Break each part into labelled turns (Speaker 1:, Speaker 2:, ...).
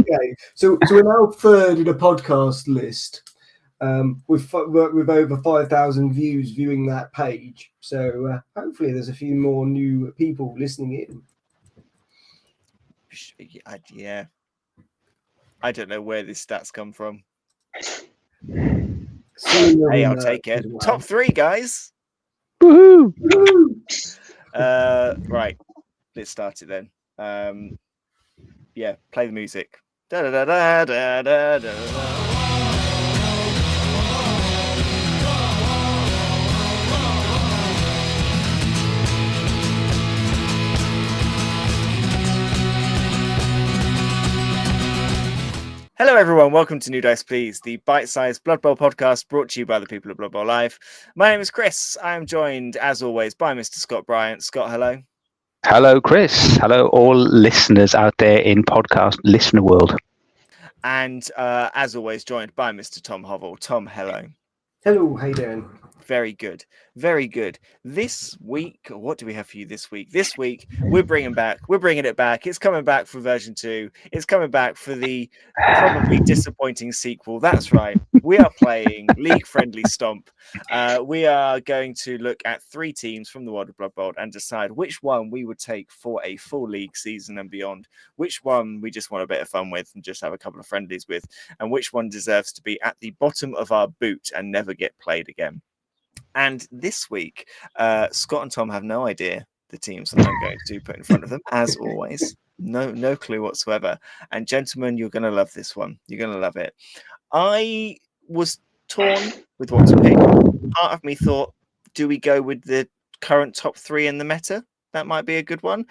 Speaker 1: Okay, so we're now third in a podcast list. With over 5,000 views viewing that page, so hopefully there's a few more new people listening in.
Speaker 2: Yeah, I don't know where these stats come from. Hey, I'll take it. Well. Top 3, guys.
Speaker 3: Woohoo!
Speaker 2: Right, let's start it then. Yeah, play the music. Da, da, da, da, da, da, da. Hello, everyone. Welcome to New Dice Please, the bite-sized Blood Bowl podcast brought to you by the people at Blood Bowl Live. My name is Chris. I am joined, as always, by Mr. Scott Bryant. Scott, hello.
Speaker 3: Hello, Chris. Hello, all listeners out there in podcast listener world.
Speaker 2: And as always, joined by Mr. Tom Hovell. Tom, hello.
Speaker 1: Hello, how you doing?
Speaker 2: Very good. Very good. This week, what do we have for you this week? This week, we're bringing it back. It's coming back for version 2. It's coming back for the probably disappointing sequel. That's right. We are playing league-friendly Stomp. We are going to look at 3 teams from the world of Blood Bowl and decide which one we would take for a full league season and beyond, which one we just want a bit of fun with and just have a couple of friendlies with, and which one deserves to be at the bottom of our boot and never get played again. And this week, Scott and Tom have no idea the teams that I'm going to put in front of them, as always. No clue whatsoever. And gentlemen, you're going to love this one. You're going to love it. I was torn with what to pick. Part of me thought, do we go with the current top 3 in the meta? That might be a good one.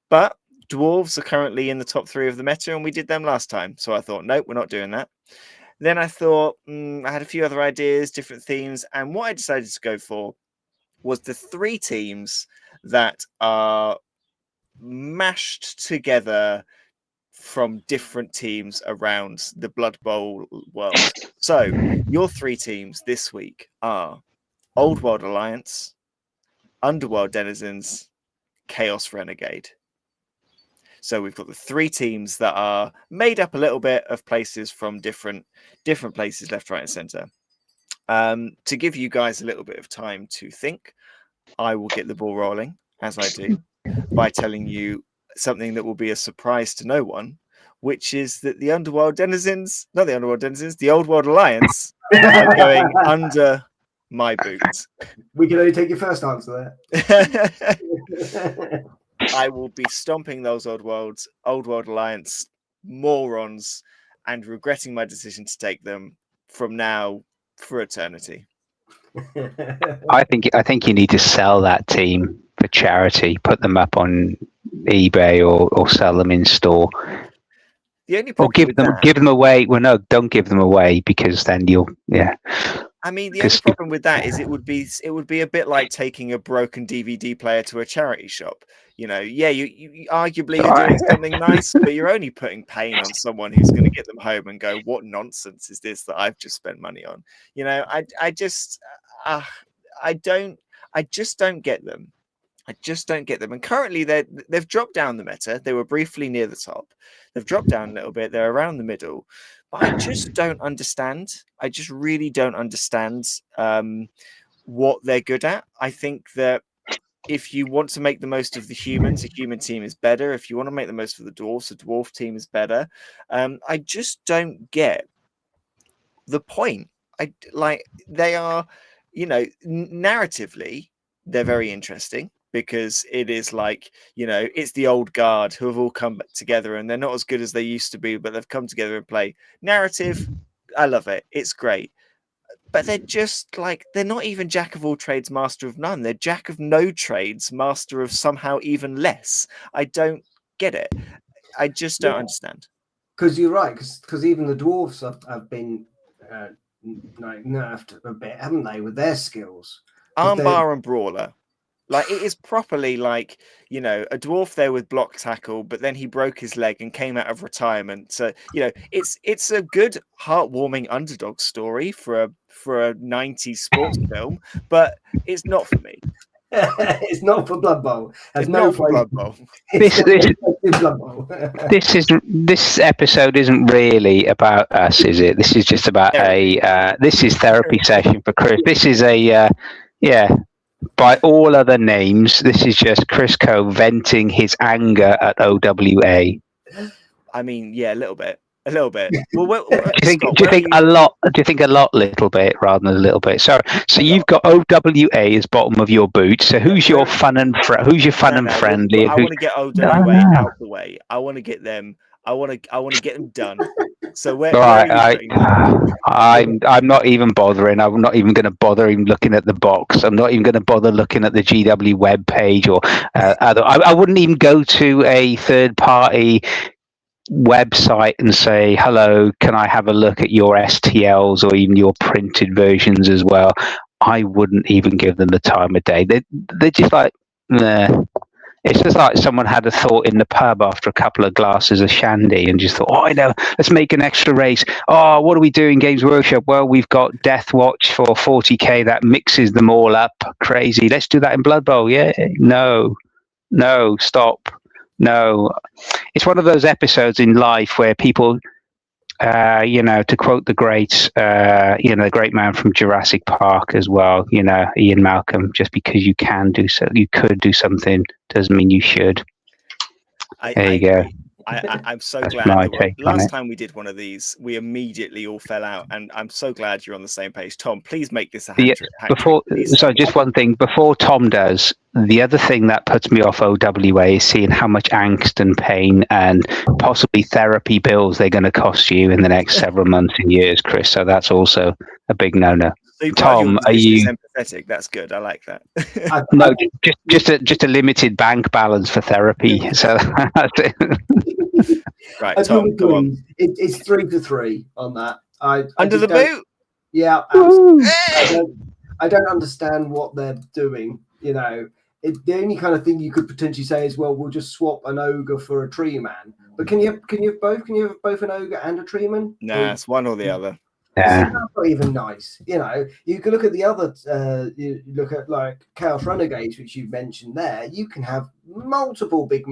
Speaker 2: But dwarves are currently in the top 3 of the meta, and we did them last time. So I thought, nope, we're not doing that. Then I thought, I had a few other ideas, different themes, and what I decided to go for was the 3 teams that are mashed together from different teams around the Blood Bowl world. So your 3 teams this week are Old World Alliance, Underworld Denizens, Chaos Renegade. So we've got the 3 teams that are made up a little bit of places from different places, left, right, and center. To give you guys a little bit of time to think, I will get the ball rolling, as I do, by telling you something that will be a surprise to no one, which is that the Old World Alliance are going under my boot.
Speaker 1: We can only take your first answer there.
Speaker 2: I will be stomping those Old World Alliance morons and regretting my decision to take them from now for eternity.
Speaker 3: I think you need to sell that team for charity. Put them up on eBay or sell them in store.
Speaker 2: The only
Speaker 3: or give them away. Well, no, don't give them away because then the
Speaker 2: only problem with that is it would be a bit like taking a broken DVD player to a charity shop. You arguably you're doing something nice, but you're only putting pain on someone who's going to get them home and go, "What nonsense is this that I've just spent money on?" I just don't get them. I just don't get them. And currently they've dropped down the meta. They were briefly near the top. They've dropped down a little bit. They're around the middle. But I just don't understand. I just really don't understand what they're good at. I think that if you want to make the most of the humans, a human team is better. If you want to make the most of the dwarfs, a dwarf team is better. I just don't get the point. They are, narratively, they're very interesting because it is it's the old guard who have all come together and they're not as good as they used to be, but they've come together and play. Narrative, I love it. It's great. But they're just they're not even jack of all trades, master of none. They're jack of no trades, master of somehow even less. I don't get it. I just don't understand.
Speaker 1: Because you're right, because even the dwarves have been nerfed a bit, haven't they, with their skills?
Speaker 2: Armbar and brawler. It is properly a dwarf there with block tackle, but then he broke his leg and came out of retirement. So it's a good heartwarming underdog story for a 90s sports film, but it's not for me.
Speaker 1: It's not for Blood Bowl.
Speaker 2: It's not for Blood Bowl.
Speaker 3: This episode isn't really about us, is it? This is just about this is therapy session for Chris. This is by all other names, this is just Chris Coe venting his anger at OWA.
Speaker 2: I mean, yeah, a little bit. Well,
Speaker 3: do you think a lot? Do you think a lot, little bit, rather than a little bit? So you've got OWA as bottom of your boot. So who's your fun and friendly?
Speaker 2: I want to get OWA out the way. I want to get them. I want to get them done. So where are you
Speaker 3: I'm not even bothering. I'm not even going to bother even looking at the box. I'm not even going to bother looking at the GW web page or I wouldn't even go to a third party website and say, hello, can I have a look at your STLs or even your printed versions as well? I wouldn't even give them the time of day. They're just like, nah. It's just like someone had a thought in the pub after a couple of glasses of shandy and just thought, oh, I know, let's make an extra race. Oh, what are we doing, Games Workshop? Well, we've got Death Watch for 40k that mixes them all up. Crazy. Let's do that in Blood Bowl. Yeah. No, stop. No. It's one of those episodes in life where people, to quote the great, the great man from Jurassic Park as well, Ian Malcolm, just because you could do something doesn't mean you should. There you go.
Speaker 2: I'm so glad. Last time we did one of these, we immediately all fell out, and I'm so glad you're on the same page. Tom, please make this a hat trick.
Speaker 3: So just one thing before Tom does. The other thing that puts me off OWA is seeing how much angst and pain and possibly therapy bills they're going to cost you in the next several months and years, Chris. So that's also a big no-no.
Speaker 2: So Tom, are you empathetic? That's good. I like that.
Speaker 3: No, just a limited bank balance for therapy. So that's it.
Speaker 2: Right, Tom, go on.
Speaker 1: It's 3-3 on that.
Speaker 2: Under the boot.
Speaker 1: Yeah, absolutely. I don't understand what they're doing. The only kind of thing you could potentially say is, well, we'll just swap an ogre for a tree man. But can you have both? Can you have both an ogre and a tree man?
Speaker 2: Nah, it's one or the other.
Speaker 3: Yeah.
Speaker 1: That's not even nice. You can look at the other. You look at like Chaos Renegades, which you mentioned there. You can have multiple big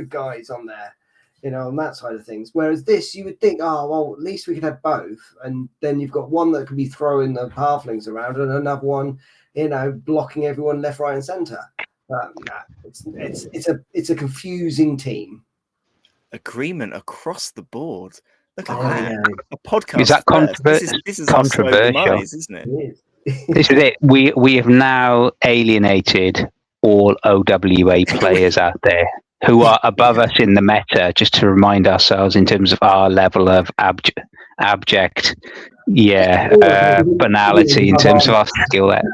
Speaker 1: guys on there, on that side of things. Whereas this, you would think, oh well, at least we could have both, and then you've got one that could be throwing the halflings around, and another one, blocking everyone left, right, and centre. It's a confusing team.
Speaker 2: Agreement across the board. Look at that.
Speaker 1: Yeah.
Speaker 2: A podcast.
Speaker 3: Is that controversial?
Speaker 2: This is controversial, demise, isn't it?
Speaker 3: This is it. We have now alienated all OWA players out there who are above us in the meta, just to remind ourselves in terms of our level of abject banality in terms of our skill there.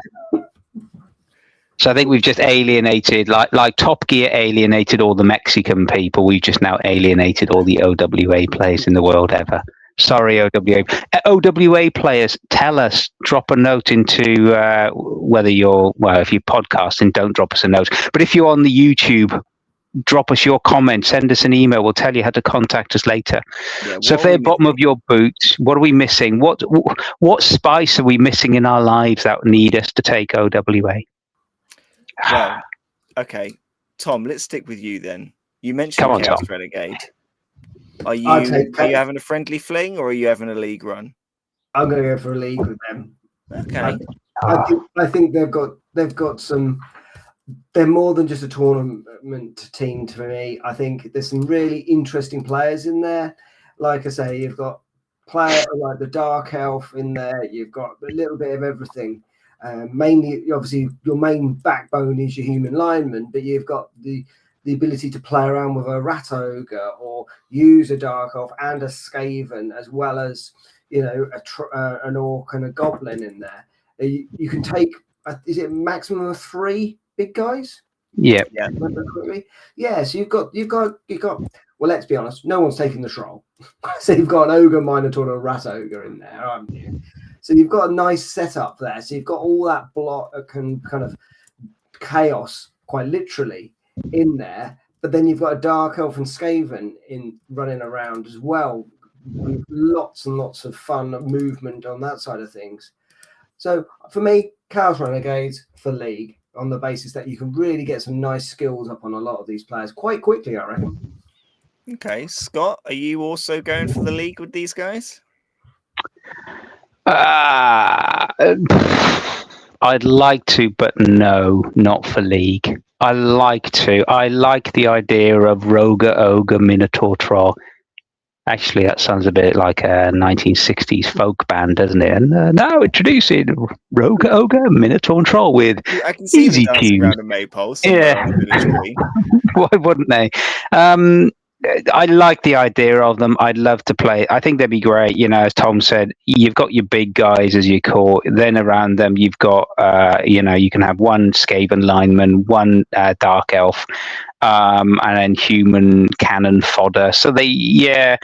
Speaker 3: So I think we've just alienated, like Top Gear alienated all the Mexican people. We've just now alienated all the OWA players in the world ever. Sorry, OWA. OWA players, tell us, drop a note into if you're podcasting, don't drop us a note. But if you're on the YouTube, drop us your comment, send us an email. We'll tell you how to contact us later. Yeah, so if they're bottom of your boot, what are we missing? What spice are we missing in our lives that need us to take OWA?
Speaker 2: Well, okay, Tom, let's stick with you then. You mentioned Chaos Renegade. Are you having a friendly fling or are you having a league run?
Speaker 1: I'm going to go for a league with them.
Speaker 2: Okay.
Speaker 1: I think they've got some. They're more than just a tournament team to me. I think there's some really interesting players in there. Like I say, you've got players like the Dark Elf in there. You've got a little bit of everything. Mainly, obviously, your main backbone is your human lineman, but you've got the ability to play around with a rat ogre or use a dark elf and a skaven, as well as an orc and a goblin in there. You can take, is it a maximum of 3 big guys?
Speaker 3: Yeah.
Speaker 1: Yeah. So you've got. Well, let's be honest. No one's taking the Shroll, so you've got an ogre, minotaur, and a rat ogre in there, haven't you? So you've got a nice setup there. So you've got all that block kind of chaos, quite literally, in there. But then you've got a dark elf and skaven running around as well, with lots and lots of fun movement on that side of things. So for me, Chaos Renegades for League. on the basis that you can really get some nice skills up on a lot of these players quite quickly, I reckon.
Speaker 2: Okay, Scott, are you also going for the league with these guys?
Speaker 3: I'd like to, but no, not for league. I like to. I like the idea of Roga, Ogre, Minotaur, Troll. Actually, that sounds a bit like a 1960s folk band, doesn't it? And now introducing Roga, Ogre, Minotaur, and Troll with
Speaker 2: I can see them
Speaker 3: easy
Speaker 2: dancing
Speaker 3: tunes.
Speaker 2: around a maypole somewhere on a village green.
Speaker 3: Why wouldn't they? I like the idea of them. I'd love to play. I think they'd be great. You know, as Tom said, you've got your big guys as you call. Then around them, you've got, you can have one Skaven lineman, one dark elf, and then human cannon fodder. So I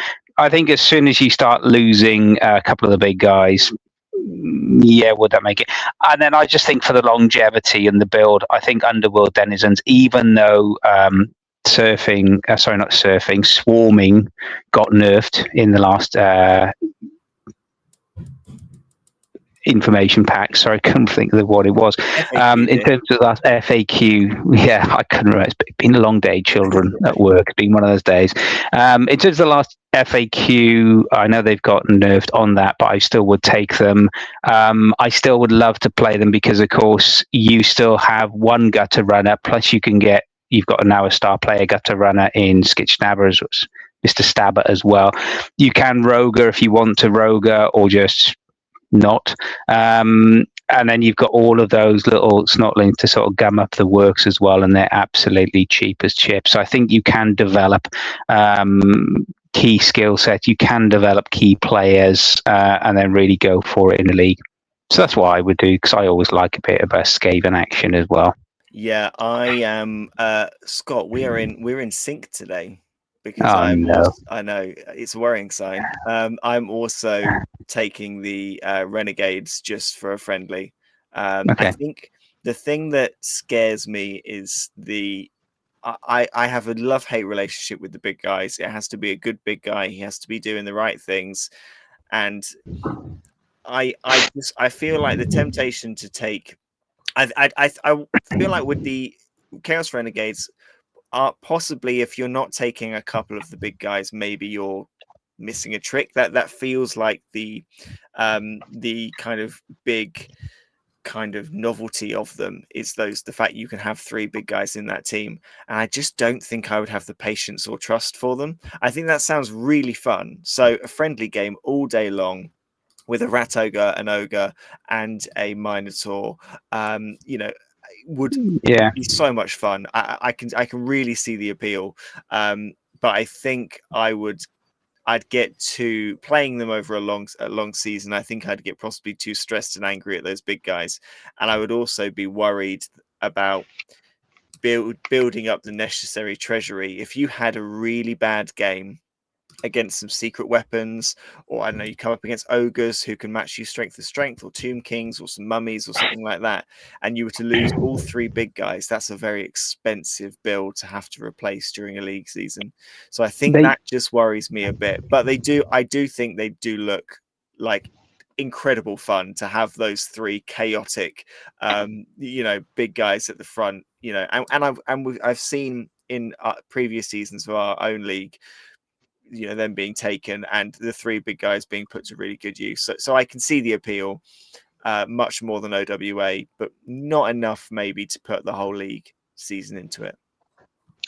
Speaker 3: think as soon as you start losing a couple of the big guys, would that make it? And then I just think for the longevity and the build, I think Underworld Denizens, even though swarming got nerfed in the last information pack. Sorry, I couldn't think of what it was. In terms of that FAQ, I couldn't remember. It's been a long day, children, at work. It's been one of those days. In terms of the last FAQ, I know they've gotten nerfed on that, but I still would take them. I still would love to play them because, of course, you still have one gutter runner, plus you've got now a star player gutter runner in Skitch Stabber, Mr. Stabber as well. You can Roger if you want to Roger, or just not. And then you've got all of those little snotlings to sort of gum up the works as well, and they're absolutely cheap as chips. So I think you can develop key skill sets, you can develop key players, and then really go for it in the league. So that's what I would do, because I always like a bit of a Skaven action as well.
Speaker 2: Yeah, I am. Scott, we're in sync today. Because I know it's a worrying sign. I'm also taking the Renegades just for a friendly.
Speaker 3: Okay.
Speaker 2: I think the thing that scares me is I have a love-hate relationship with the big guys. It has to be a good big guy. He has to be doing the right things, and I feel like the temptation to take. I feel like with the Chaos Renegades. Possibly if you're not taking a couple of the big guys, maybe you're missing a trick. That feels like the kind of big kind of novelty of them is the fact you can have three big guys in that team, and I just don't think I would have the patience or trust for them. I think that sounds really fun. So a friendly game all day long with a rat ogre, an ogre, and a minotaur, would be so much fun. I can really see the appeal, but I think I'd get to playing them over a long season. I think I'd get possibly too stressed and angry at those big guys, and I would also be worried about building up the necessary treasury. If you had a really bad game against some secret weapons, or I don't know, you come up against ogres who can match you strength to strength, or tomb kings, or some mummies, or something like that, and you were to lose all three big guys, that's a very expensive build to have to replace during a league season. So I think that just worries me a bit. But I do think they do look like incredible fun to have those three chaotic, big guys at the front. I've seen in previous seasons of our own league, them being taken and the three big guys being put to really good use. So I can see the appeal much more than OWA, but not enough maybe to put the whole league season into it.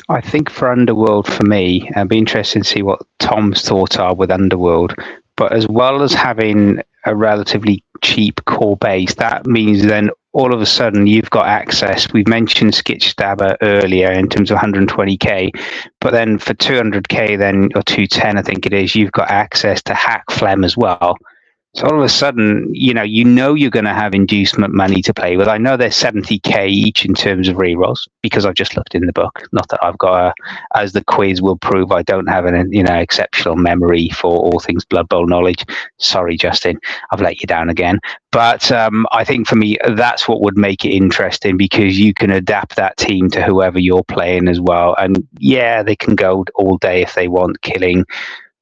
Speaker 3: I think for Underworld, for me, I'd be interested to see what Tom's thoughts are with Underworld. But as well as having a relatively cheap core base, that means then all of a sudden you've got access. We've mentioned Skitch Stabber earlier in terms of 120k, but then for 200k then, or 210 I think it is, you've got access to Hack Phlegm as well. So all of a sudden, you're going to have inducement money to play with. I know they're 70k each in terms of rerolls, because I've just looked in the book. Not that I've got, as the quiz will prove, I don't have an exceptional memory for all things Blood Bowl knowledge. Sorry, Justin, I've let you down again. But I think for me, that's what would make it interesting, because you can adapt that team to whoever you're playing as well. And they can go all day if they want, killing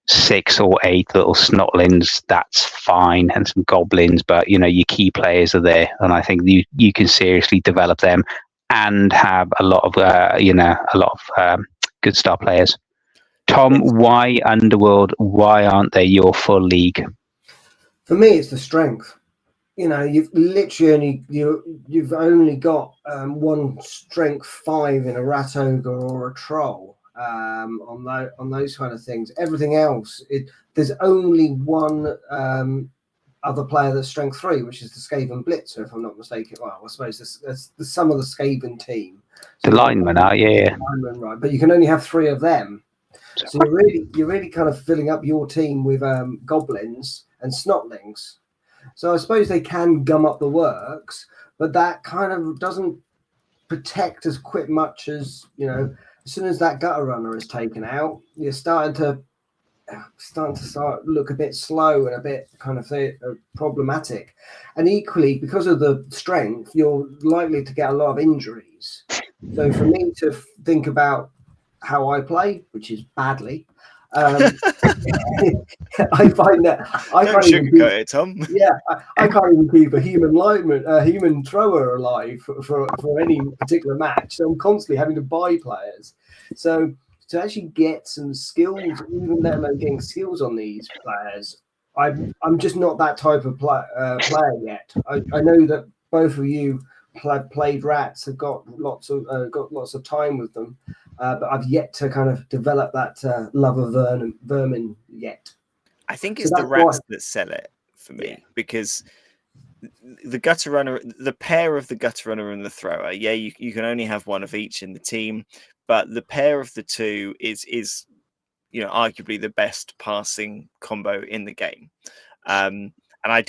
Speaker 3: 6 or 8 little snotlings, that's fine, and some goblins, but your key players are there, and I think you can seriously develop them. and have a lot of good star players. Tom, why Underworld? Why aren't they your full league?
Speaker 1: For me, it's the strength. You've literally you've only got one strength 5 in a rat ogre or a troll on those kind of things. Everything else, there's only one other player that's strength 3, which is the Skaven Blitzer, if I'm not mistaken. Well, I suppose that's the sum of the Skaven team. So
Speaker 3: the linemen are, yeah.
Speaker 1: Linemen, right? But you can only have 3 of them. So you're really kind of filling up your team with goblins and snotlings. So I suppose they can gum up the works, but that kind of doesn't protect as quick much as, as soon as that gutter runner is taken out, you're starting to look a bit slow and a bit kind of problematic. And equally, because of the strength, you're likely to get a lot of injuries. So for me to think about how I play, which is badly, I find that I
Speaker 2: don't sugarcoat it, Tom.
Speaker 1: Yeah, I can't even keep a human thrower alive for any particular match. So I'm constantly having to buy players. So to actually get some skills, even let alone getting skills on these players, I'm just not that type of player yet. I know that both of you played rats, have got lots of time with them, but I've yet to kind of develop that love of vermin yet.
Speaker 2: I think it's the rats that sell it for me, because the gutter runner, the pair of the gutter runner and the thrower, you can only have one of each in the team, but the pair of the two is arguably the best passing combo in the game. And I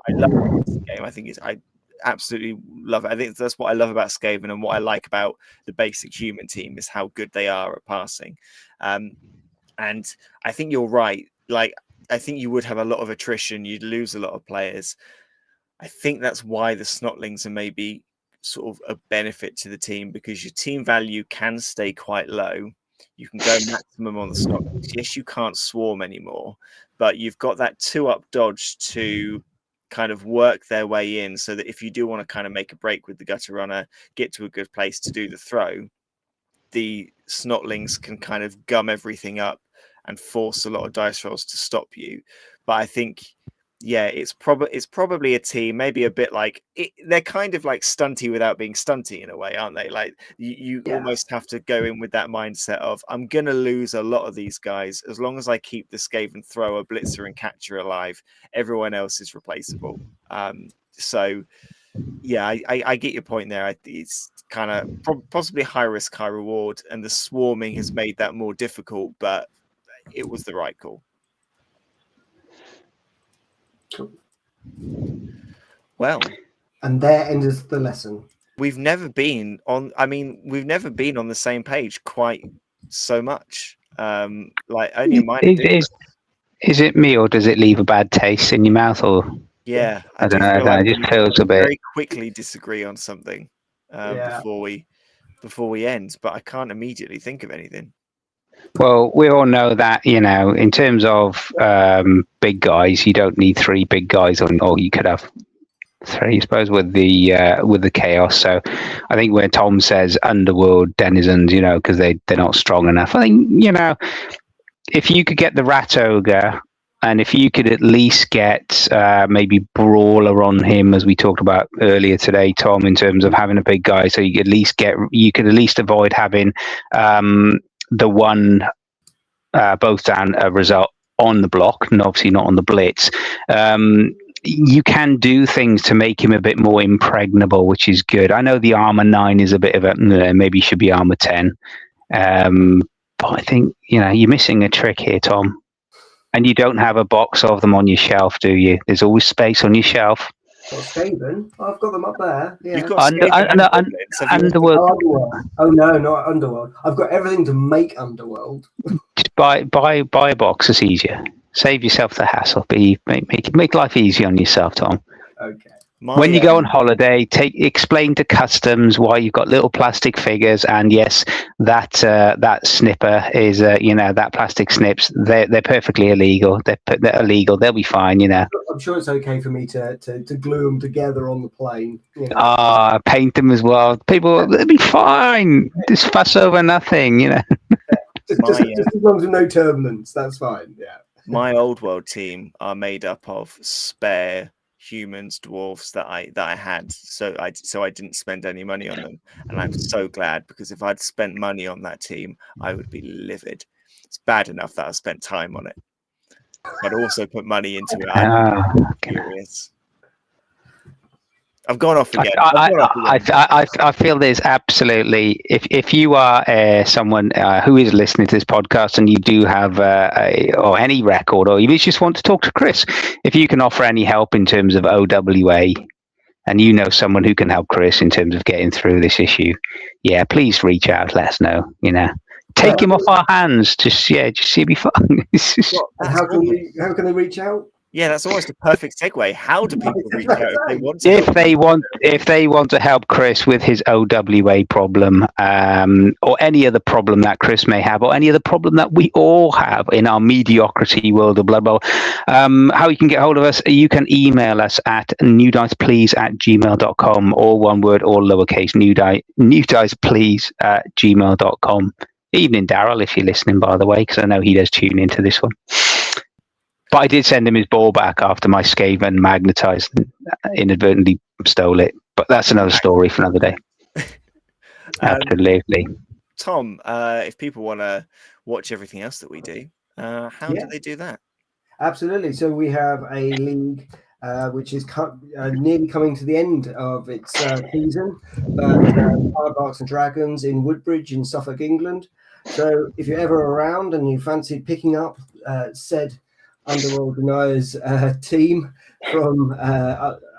Speaker 2: love this game. I absolutely love it. I think that's what I love about Skaven, and what I like about the basic human team is how good they are at passing. And I think you're right. Like, I think you would have a lot of attrition. You'd lose a lot of players. I think that's why the snotlings are maybe sort of a benefit to the team, because your team value can stay quite low. You can go maximum on the snotlings. Yes, you can't swarm anymore, but you've got that 2-up dodge to kind of work their way in, so that if you do want to kind of make a break with the gutter runner, get to a good place to do the throw, the snotlings can kind of gum everything up and force a lot of dice rolls to stop you. But I think, it's probably a team, maybe a bit like they're kind of like stunty without being stunty in a way, aren't they? Like you almost have to go in with that mindset of, I'm gonna lose a lot of these guys. As long as I keep the Skaven thrower, blitzer, and catcher alive, everyone else is replaceable. So I get your point there. It's kind of possibly high risk, high reward, and the swarming has made that more difficult, but it was the right call.
Speaker 1: Cool.
Speaker 2: Well,
Speaker 1: and there ends the lesson.
Speaker 2: We've never been on the same page quite so much. Like only mine.
Speaker 3: Is it me, or does it leave a bad taste in your mouth? Or
Speaker 2: I
Speaker 3: don't know.
Speaker 2: Like
Speaker 3: it just feels a bit.
Speaker 2: Very quickly disagree on something before we end, but I can't immediately think of anything.
Speaker 3: Well, we all know that, in terms of big guys, you don't need 3 big guys or you could have 3, I suppose, with the chaos. So I think where Tom says Underworld, Denizens, because they're not strong enough. I think, if you could get the Rat Ogre, and if you could at least get maybe Brawler on him, as we talked about earlier today, Tom, in terms of having a big guy, so you could at least avoid having the one both down a result on the block, and obviously not on the blitz. You can do things to make him a bit more impregnable, which is good. I know the armor 9 is a bit of a maybe should be armor 10, but I think you're missing a trick here, Tom. And you don't have a box of them on your shelf, do you? There's always space on your shelf.
Speaker 1: Well, Skaven, I've got them up there. Yeah.
Speaker 2: You've got
Speaker 3: Underworld.
Speaker 1: Oh no, not Underworld. I've got everything to make Underworld.
Speaker 3: Just buy a box. It's easier. Save yourself the hassle. Make life easy on yourself, Tom.
Speaker 1: Okay.
Speaker 3: When you go on holiday, explain to customs why you've got little plastic figures, and yes, that snipper is that plastic snips. They're perfectly illegal. They're illegal. They'll be fine.
Speaker 1: I'm sure it's okay for me to glue them together on the plane.
Speaker 3: Paint them as well. People, they'll be fine. Just fuss over nothing.
Speaker 1: Just as long as no turbulence, that's fine. Yeah.
Speaker 2: My old world team are made up of spare humans, dwarves that I had, so I didn't spend any money on them, and I'm so glad, because if I'd spent money on that team, I would be livid. It's bad enough that I spent time on it, but I'd also put money into it. I'd be furious. I've gone off again.
Speaker 3: I feel there's absolutely, if you are someone who is listening to this podcast and you do have or any record, or you just want to talk to Chris, if you can offer any help in terms of OWA, and you know someone who can help Chris in terms of getting through this issue, please reach out. Let us know. Take him off our hands. Just it'd be fun.
Speaker 1: How can they reach out?
Speaker 2: Yeah, that's almost a perfect segue. How do people reach out if they want to?
Speaker 3: If they want to help Chris with his OWA problem, or any other problem that Chris may have, or any other problem that we all have in our mediocrity world of Blood Bowl, how you can get hold of us, you can email us at newdiceplease@gmail.com, all one word, all lowercase, newdiceplease@gmail.com. Evening, Daryl, if you're listening, by the way, because I know he does tune into this one. But I did send him his ball back after my Skaven magnetized and inadvertently stole it. But that's another story for another day. Absolutely.
Speaker 2: Tom, if people want to watch everything else that we do, how do they do that?
Speaker 1: Absolutely. So we have a league which is nearly coming to the end of its season. Aardvarks and Dragons in Woodbridge in Suffolk, England. So if you're ever around and you fancy picking up said Underworld Deniers team from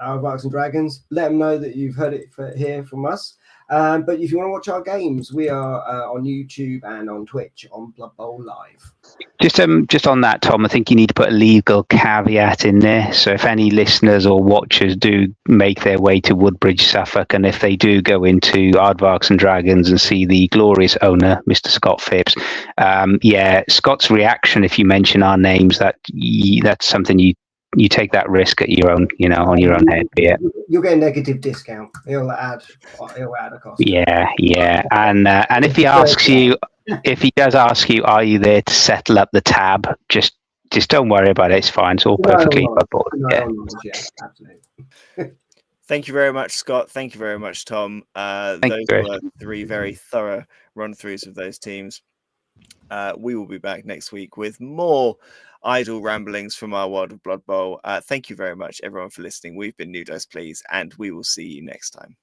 Speaker 1: Aardvarks and Dragons, let them know that you've heard it here from us. But if you want to watch our games, we are on YouTube and on Twitch on Blood Bowl Live.
Speaker 3: Just on that, Tom, I think you need to put a legal caveat in there. So if any listeners or watchers do make their way to Woodbridge, Suffolk, and if they do go into Aardvarks and Dragons and see the glorious owner, Mr. Scott Phipps, Scott's reaction if you mention our names, that's something you take that risk at your own, on your own head. Yeah,
Speaker 1: you'll get a negative discount. He'll add a cost.
Speaker 3: Yeah, and if he asks you. If he does ask you, are you there to settle up the tab? Just don't worry about it. It's fine. It's all perfectly above.
Speaker 1: Yeah, absolutely.
Speaker 2: Thank you very much, Scott. Thank you very much, Tom. Those were 3 very thorough run-throughs of those teams. We will be back next week with more idle ramblings from our world of Blood Bowl. Thank you very much, everyone, for listening. We've been New Dice Please, and we will see you next time.